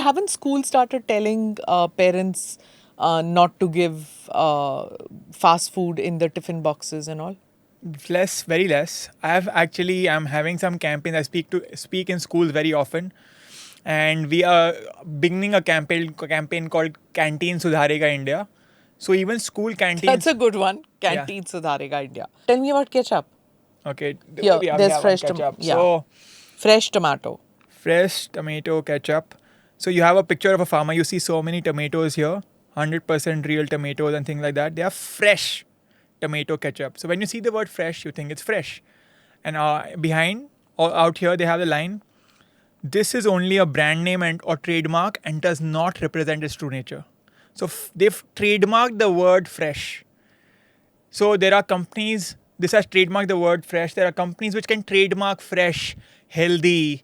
haven't schools started telling parents not to give fast food in the tiffin boxes and all? Less, very less. I'm having some campaigns. I speak in schools very often, and we are beginning a campaign called Canteen Sudharega India. So even school canteens. That's a good one. Canteen Sudharega India. Tell me about ketchup. Okay, Here, we there's have fresh ketchup. yeah. So Fresh tomato. fresh tomato ketchup. So you have a picture of a farmer. You see so many tomatoes here, 100% real tomatoes and things like that. They are fresh tomato ketchup. So when you see the word fresh, you think it's fresh. And behind or out here, they have the line. This is only a brand name and or trademark and does not represent its true nature. So they've trademarked the word fresh. So there are companies. This has trademarked the word fresh. There are companies which can trademark fresh, healthy,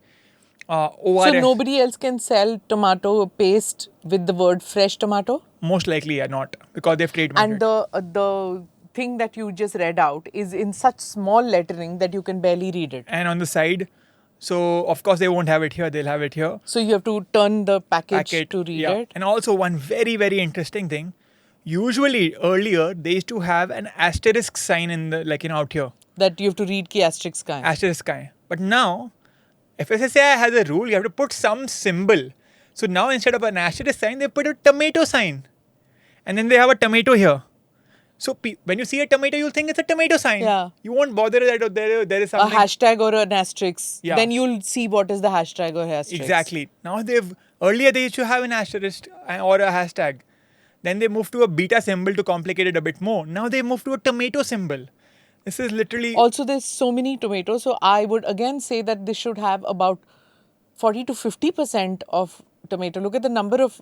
ORS. So nobody else can sell tomato paste with the word fresh tomato? Most likely not, because they've trademarked And the thing that you just read out is in such small lettering that you can barely read it. And on the side, so of course they won't have it here, they'll have it here. So you have to turn the package to read it. And also one very, very interesting thing. Usually earlier they used to have an asterisk sign in the out here. That you have to read ki asterisk ka hai. Asterisk sign. But now FSSAI has a rule, you have to put some symbol. So now instead of an asterisk sign, they put a tomato sign. And then they have a tomato here. So when you see a tomato, you'll think it's a tomato sign. Yeah. You won't bother that there is something. A hashtag or an asterisk. Yeah. Then you'll see what is the hashtag or asterisk. Exactly. Now earlier they used to have an asterisk or a hashtag. Then they moved to a beta symbol to complicate it a bit more. Now they moved to a tomato symbol. This is literally... Also, there's so many tomatoes. So I would again say that this should have about 40 to 50% of tomato. Look at the number of...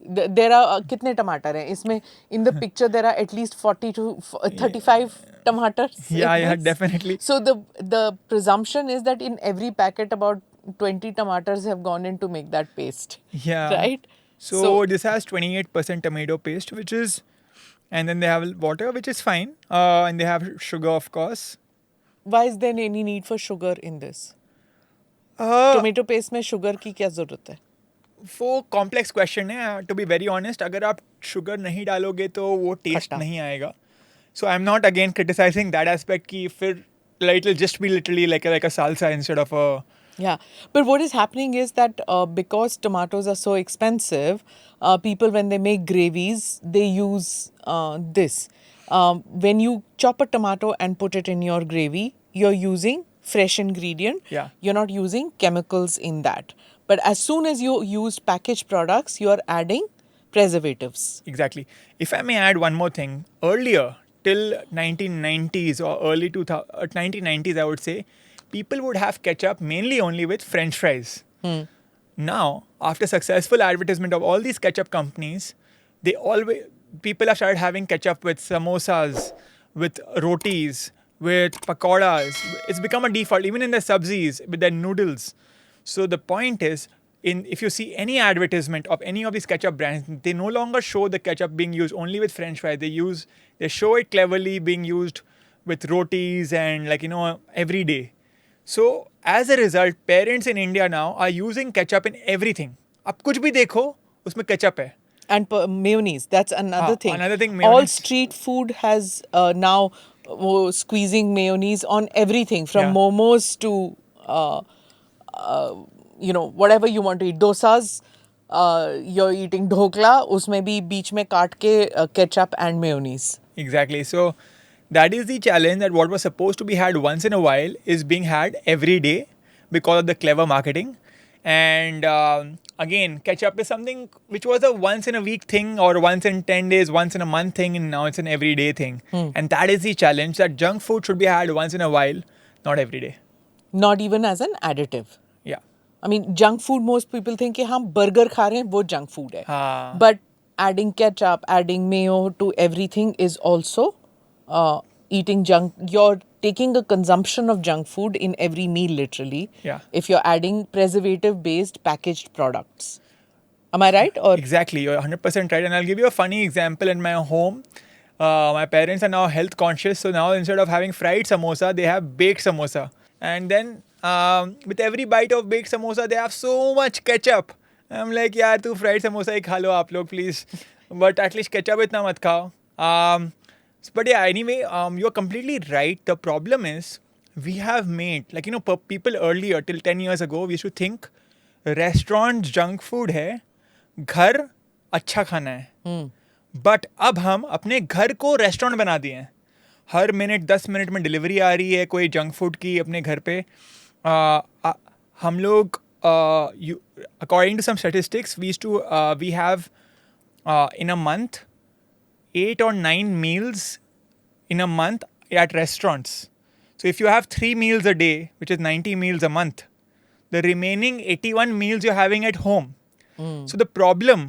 there are... kitne tomato hai? In the picture, there are at least 40 to 35 tomatoes. Yeah, definitely. So the presumption is that in every packet, about 20 tomatoes have gone in to make that paste. Yeah. Right? So this has 28% tomato paste, which is... And then they have water, which is fine. And they have sugar, of course. Why is there any need for sugar in this? Tomato paste में sugar की क्या ज़रूरत है? वो complex question है. To be very honest, अगर आप sugar नहीं डालोगे तो वो taste नहीं आएगा. So I'm not again criticizing that aspect कि फिर it'll just be literally like a salsa instead of a... Yeah, but what is happening is that because tomatoes are so expensive, people when they make gravies, they use this. When you chop a tomato and put it in your gravy, you're using fresh ingredient. Yeah. You're not using chemicals in that. But as soon as you use packaged products, you're adding preservatives. Exactly. If I may add one more thing, earlier till 1990s or early 1990s, I would say, people would have ketchup mainly only with French fries. Now, after successful advertisement of all these ketchup companies, people have started having ketchup with samosas, with rotis, with pakoras. It's become a default, even in the sabzis, with their noodles. So the point is, if you see any advertisement of any of these ketchup brands, they no longer show the ketchup being used only with French fries. They show it cleverly being used with rotis and every day. So as a result, parents in India now are using ketchup in everything. आप कुछ भी देखो, उसमें ketchup है. And mayonnaise, that's another thing. Another thing, All mayonnaise. street food has now squeezing mayonnaise on everything, from momos to, whatever you want to eat. Dosas, you're eating dhokla, उसमें भी बीच में काट के ketchup and mayonnaise. Exactly. So that is the challenge, that what was supposed to be had once in a while is being had every day because of the clever marketing. And again, ketchup is something which was a once in a week thing or once in 10 days, once in a month thing, and now it's an everyday thing. And that is the challenge, that junk food should be had once in a while, not every day. Not even as an additive. Yeah. I mean, junk food, most people think कि हम burger खा रहे हैं, वो junk food है. But adding ketchup, adding mayo to everything is also eating junk. You're taking a consumption of junk food in every meal, literally. Yeah. If you're adding preservative-based packaged products. Am I right? Or Exactly. You're 100% right. And I'll give you a funny example. In my home, my parents are now health conscious. So now instead of having fried samosa, they have baked samosa. And then with every bite of baked samosa, they have so much ketchup. I'm like, यार तू fried samosa ही खा लो आप लोग please, but at least ketchup इतना मत खाओ. But yeah, anyway, you're completely right. The problem is we have made, like, people earlier till 10 years ago, we used to think restaurant junk food है, घर अच्छा खाना है. बट अब हम अपने घर को रेस्टोरेंट बना दिए हैं. हर मिनट 10 मिनट में डिलीवरी आ रही है कोई जंक फूड की अपने घर पे. हम लोग according to some statistics we have in a month 8 or 9 meals in a month at restaurants. So if you have 3 meals a day, which is 90 meals a month, the remaining 81 meals you're having at home. So the problem,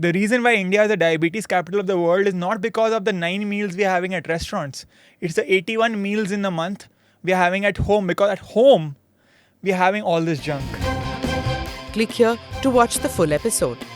the reason why India is the diabetes capital of the world is not because of the 9 meals we are having at restaurants. It's the 81 meals in a month we are having at home, because at home we are having all this junk. Click here to watch the full episode.